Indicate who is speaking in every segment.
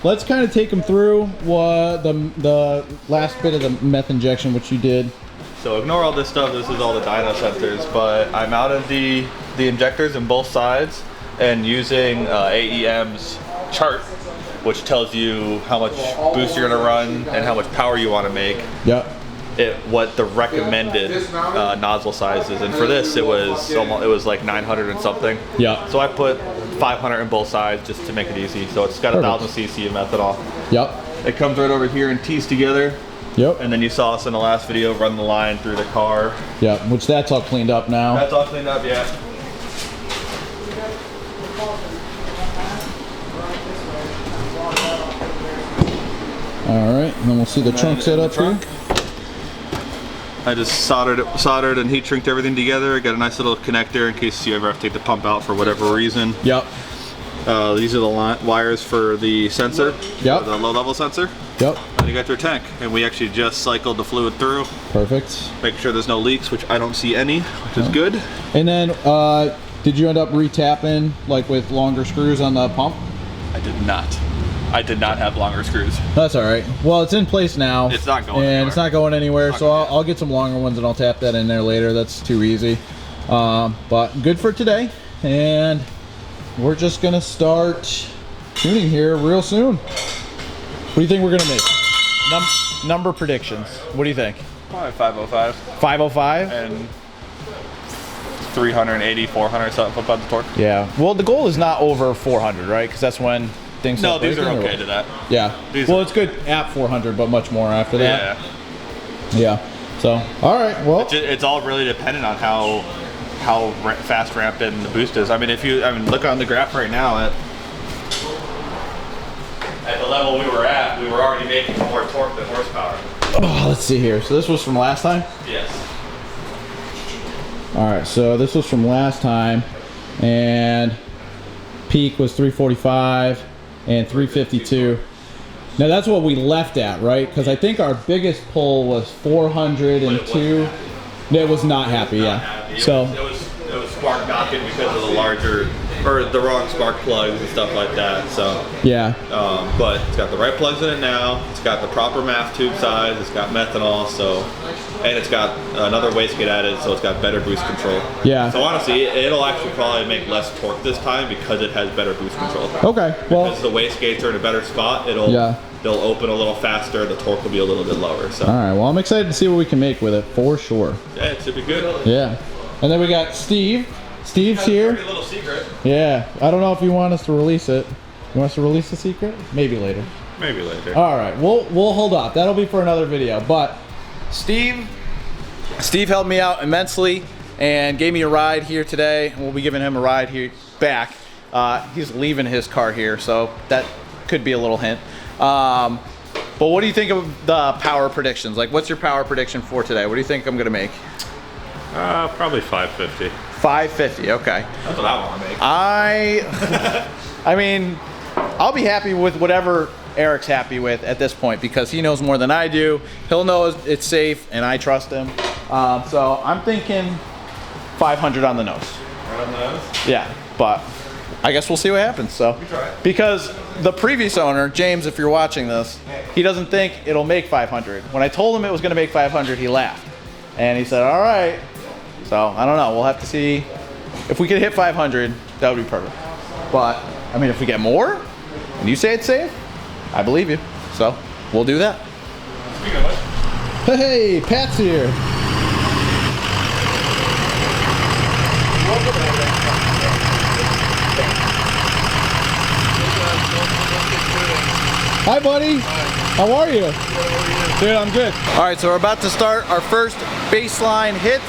Speaker 1: let's kind of take them through what the last bit of the meth injection, which you did.
Speaker 2: So ignore all this stuff. This is all the dyno sensors, but I mounted the injectors in both sides and using AEM's chart, which tells you how much boost you're gonna run and how much power you want to make.
Speaker 1: Yep.
Speaker 2: What the recommended nozzle size is, and for this it was like 900 and something.
Speaker 1: Yeah.
Speaker 2: So I put 500 in both sides just to make it easy. So it's got 1,000 cc of methanol.
Speaker 1: Yep.
Speaker 2: It comes right over here and tees together.
Speaker 1: Yep.
Speaker 2: And then you saw us in the last video run the line through the car.
Speaker 1: Yep. Which that's all cleaned up now.
Speaker 2: That's all cleaned up, yeah.
Speaker 1: All right, and then we'll see the trunk set up here.
Speaker 2: I just soldered and heat shrinked everything together. I got a nice little connector in case you ever have to take the pump out for whatever reason.
Speaker 1: Yep.
Speaker 2: These are the wires for the sensor.
Speaker 1: Yep.
Speaker 2: The low level sensor.
Speaker 1: Yep.
Speaker 2: And you got your tank, and we actually just cycled the fluid through.
Speaker 1: Perfect.
Speaker 2: Make sure there's no leaks, which I don't see any, which is good.
Speaker 1: And then, did you end up re-tapping like with longer screws on the pump?
Speaker 2: I did not. I did not have longer screws.
Speaker 1: That's all right. Well, it's in place now.
Speaker 2: It's not going anywhere.
Speaker 1: And it's not going anywhere, so I'll get some longer ones and I'll tap that in there later. That's too easy. But good for today. And we're just gonna start tuning here real soon. What do you think we're gonna make? Number predictions. What do you think?
Speaker 2: Probably 505.
Speaker 1: 505?
Speaker 2: And 380, 400 something foot-pounds of torque.
Speaker 1: Yeah. Well, the goal is not over 400, right? Because that's when things
Speaker 2: No,
Speaker 1: start
Speaker 2: these are
Speaker 1: breaking,
Speaker 2: okay to that.
Speaker 1: Yeah. Well, it's good at 400, but much more after that. Yeah. So, all right. Well,
Speaker 2: it's all really dependent on how fast ramped in the boost is. I mean, look on the graph right now at the level we were at, we were already making more torque than horsepower.
Speaker 1: oh, let's see here. So this was from last time?
Speaker 2: Yes.
Speaker 1: All right. So this was from last time, and peak was 345 and 352. Now that's what we left at, right? Because I think our biggest pull was 402. It was not happy, yeah. So
Speaker 2: it was spark knocking because of the larger, or the wrong spark plugs and stuff like that. So
Speaker 1: yeah.
Speaker 2: But it's got the right plugs in it now. It's got the proper MAF tube size. It's got methanol. So, and it's got another wastegate added, so it's got better boost control.
Speaker 1: Yeah.
Speaker 2: So honestly, it'll actually probably make less torque this time because it has better boost control.
Speaker 1: Okay. Well,
Speaker 2: because the wastegates are in a better spot, they'll open a little faster. The torque will be a little bit lower. So.
Speaker 1: All right. Well, I'm excited to see what we can make with it for sure.
Speaker 2: Yeah, it should be good.
Speaker 1: Yeah. And then we got Steve. Steve's here.
Speaker 2: Pretty little secret.
Speaker 1: Yeah. I don't know if you want us to release it. You want us to release the secret? Maybe later.
Speaker 2: Maybe later.
Speaker 1: All right. We'll hold off. That'll be for another video. But Steve helped me out immensely and gave me a ride here today. We'll be giving him a ride here back. He's leaving his car here, so that could be a little hint. But what do you think of the power predictions? Like, what's your power prediction for today? What do you think I'm gonna make?
Speaker 3: Probably 550.
Speaker 1: 550, okay.
Speaker 2: That's what I want to make.
Speaker 1: I mean, I'll be happy with whatever Eric's happy with at this point because he knows more than I do. He'll know it's safe and I trust him. So I'm thinking 500 on the nose.
Speaker 2: Right on the nose?
Speaker 1: Yeah, but I guess we'll see what happens. So, because the previous owner, James, if you're watching this, he doesn't think it'll make 500. When I told him it was going to make 500, he laughed. And he said, all right. So, I don't know. We'll have to see. If we could hit 500, that would be perfect. But, I mean, if we get more, and you say it's safe, I believe you. So, we'll do that.
Speaker 2: Speaking of which.
Speaker 1: Hey, Pat's here. Hi, buddy. How are you? Dude, I'm good. All right, so we're about to start our first baseline hits.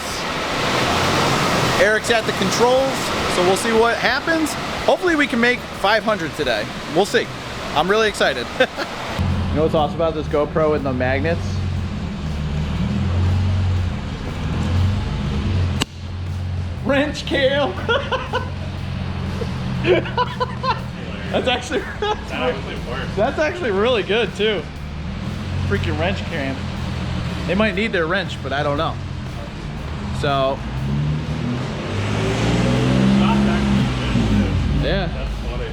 Speaker 1: Eric's at the controls, so we'll see what happens. Hopefully we can make 500 today. We'll see. I'm really excited. You know what's awesome about this GoPro and the magnets? Wrench cam. That's actually really good too. Freaking wrench cam. They might need their wrench, but I don't know. So yeah.
Speaker 3: That's funny.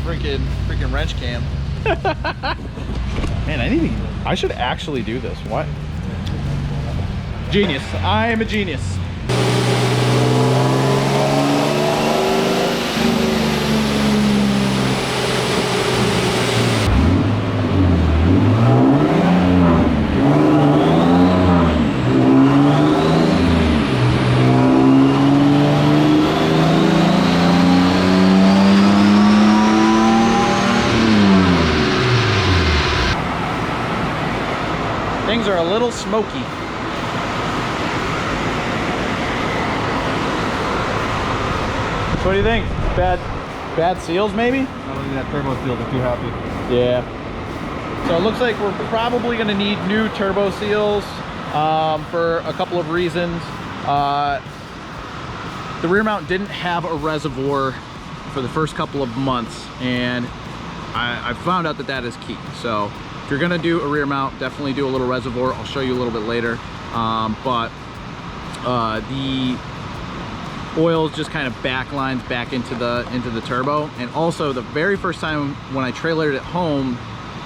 Speaker 1: Freaking wrench cam. Man, I should actually do this. What? Genius. I am a genius. Things are a little smoky. So what do you think? Bad seals maybe?
Speaker 4: I don't think that turbo seals are too happy.
Speaker 1: Yeah. So it looks like we're probably gonna need new turbo seals for a couple of reasons. The rear mount didn't have a reservoir for the first couple of months, and I found out that that is key. So if you're gonna do a rear mount, definitely do a little reservoir. I'll show you a little bit later. The oil just kind of backlines back into the turbo. And also the very first time when I trailered it home,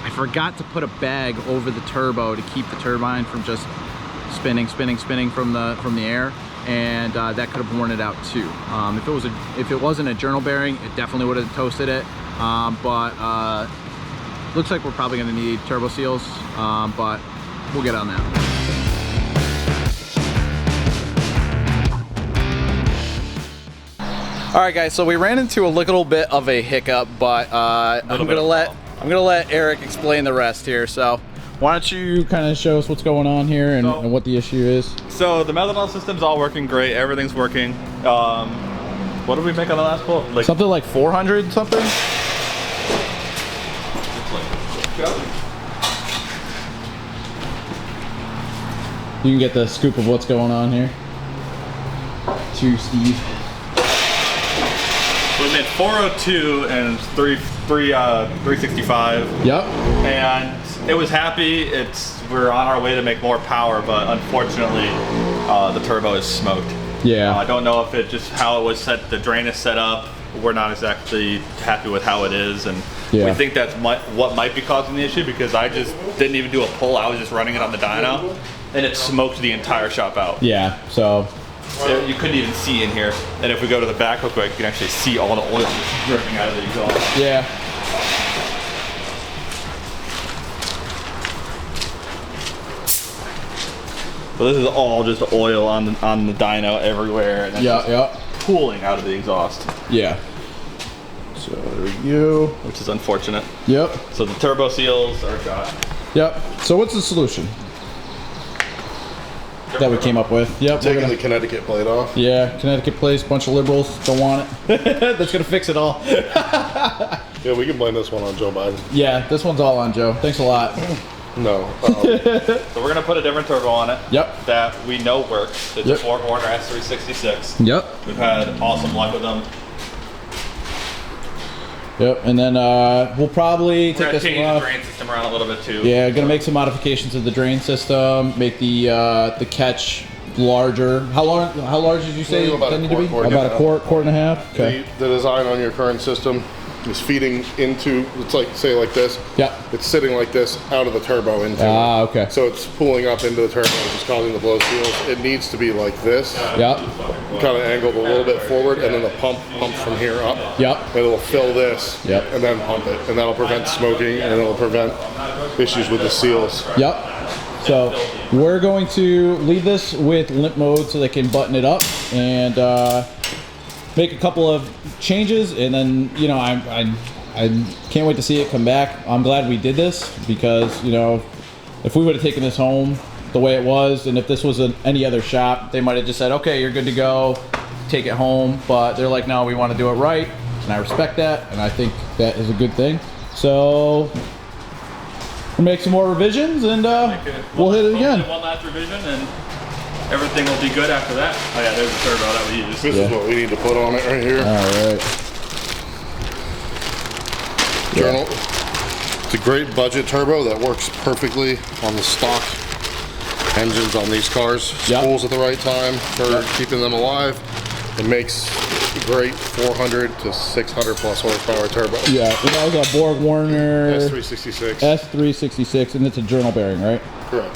Speaker 1: I forgot to put a bag over the turbo to keep the turbine from just spinning from the air, and that could have worn it out too. If it wasn't a journal bearing, it definitely would have toasted it. Looks like we're probably going to need turbo seals, but we'll get on that. All right, guys. So we ran into a little bit of a hiccup, but I'm gonna let Eric explain the rest here. So why don't you kind of show us what's going on here and what the issue is?
Speaker 2: So the methanol system's all working great. Everything's working. What did we make on the last bolt? Like
Speaker 1: something like 400 something. You can get the scoop of what's going on here. To Steve.
Speaker 2: We made 402 and 365.
Speaker 1: Yep.
Speaker 2: And it was happy. We're on our way to make more power, but unfortunately, the turbo is smoked.
Speaker 1: Yeah.
Speaker 2: I don't know if it just how it was set. The drain is set up. We're not exactly happy with how it is, and we think that's what might be causing the issue, because I just didn't even do a pull. I was just running it on the dyno, and it smoked the entire shop out.
Speaker 1: Yeah. So.
Speaker 2: You couldn't even see in here. And if we go to the back real quick, you can actually see all the oil just dripping out of the exhaust.
Speaker 1: Yeah.
Speaker 2: So this is all just oil on the dyno everywhere, and it's pooling out of the exhaust.
Speaker 1: Yeah. So there we go.
Speaker 2: Which is unfortunate.
Speaker 1: Yep.
Speaker 2: So the turbo seals are shot.
Speaker 1: Yep. So what's the solution that we came up with? Yep.
Speaker 5: Taking the Connecticut plate off.
Speaker 1: Yeah, Connecticut plates, bunch of liberals don't want it. That's gonna fix it all.
Speaker 5: Yeah, we can blame this one on Joe Biden.
Speaker 1: Yeah, this one's all on Joe. Thanks a lot.
Speaker 5: No.
Speaker 2: So we're gonna put a different turbo on it.
Speaker 1: Yep.
Speaker 2: That we know works. It's a 4-corner S366.
Speaker 1: Yep.
Speaker 2: We've had awesome luck with them.
Speaker 1: Yep, and then we'll probably take this
Speaker 2: change
Speaker 1: off.
Speaker 2: the drain system around a little bit too.
Speaker 1: Yeah, gonna make some modifications to the drain system. Make the catch larger. How large did you say
Speaker 5: About
Speaker 1: they
Speaker 5: a
Speaker 1: need to be?
Speaker 5: quart
Speaker 1: About a quart and a half. Okay.
Speaker 5: The design on your current system is feeding into, it's like, say like this.
Speaker 1: Yep.
Speaker 5: It's sitting like this out of the turbo into it.
Speaker 1: Okay.
Speaker 5: So it's pulling up into the turbo, which is causing the blow seals. It needs to be like this.
Speaker 1: Yep.
Speaker 5: Kind of angled a little bit forward, and then the pump pumps from here up.
Speaker 1: Yep.
Speaker 5: And it'll fill this.
Speaker 1: Yep.
Speaker 5: And then pump it. And that'll prevent smoking, and it'll prevent issues with the seals.
Speaker 1: Yep. So we're going to leave this with limp mode so they can button it up and make a couple of changes, and then I can't wait to see it come back. I'm glad we did this, because if we would have taken this home the way it was, and if this was any other shop, they might have just said, okay, you're good to go, take it home. But they're like, no, we want to do it right, and I respect that, and I think that is a good thing. So we'll make some more revisions, and we'll hit it again.
Speaker 2: One last revision, and everything will be good after that. Oh yeah, there's the turbo that we use.
Speaker 5: This is what we need to put on it right here.
Speaker 1: All right.
Speaker 5: Journal. It's a great budget turbo that works perfectly on the stock engines on these cars. Spools at the right time for keeping them alive. It makes great 400 to 600 plus horsepower turbo.
Speaker 1: Yeah, and that was a Borg Warner
Speaker 5: S366.
Speaker 1: S366, and it's a journal bearing, right?
Speaker 5: Correct.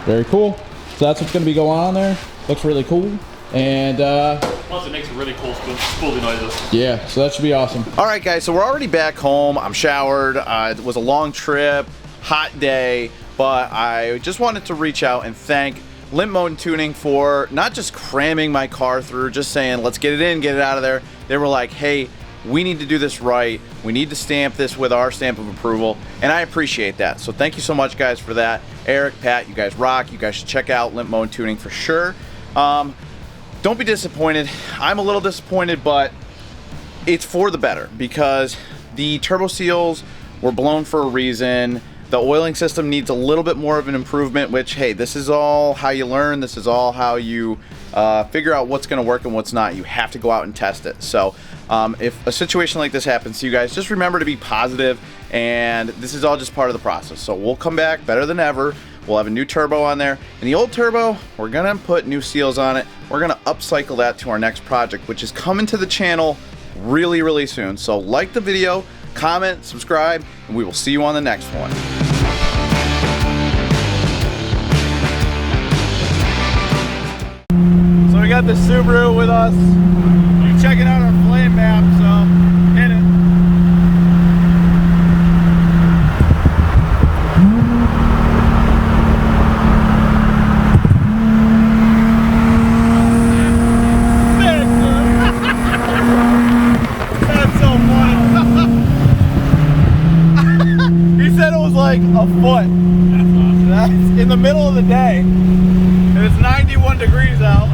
Speaker 1: Very cool. So that's what's going to be going on there. Looks really cool. And
Speaker 2: plus it makes really cool spoolie noises.
Speaker 1: yeah, so that should be awesome. All right, guys, so we're already back home. I'm showered. It was a long trip, hot day, but I just wanted to reach out and thank Limp Mode Tuning for not just cramming my car through, just saying, let's get it in, get it out of there. They were like, hey, we need to do this right. We need to stamp this with our stamp of approval, and I appreciate that. So thank you so much, guys, for that. Eric, Pat, you guys rock. You guys should check out Limp Mode Tuning for sure. Don't be disappointed. I'm a little disappointed, but it's for the better because the turbo seals were blown for a reason. The oiling system needs a little bit more of an improvement, which, hey, this is all how you learn. This is all how you figure out what's going to work and what's not. You have to go out and test it. So if a situation like this happens to you guys, just remember to be positive, and this is all just part of the process. So we'll come back better than ever. We'll have a new turbo on there. And the old turbo, we're going to put new seals on it. We're going to upcycle that to our next project, which is coming to the channel really, really soon. So like the video, comment, subscribe, and we will see you on the next one. So we got the Subaru with us. You're checking out our flame map, so hit it. Like a foot. That's in the middle of the day. And it's 91 degrees out.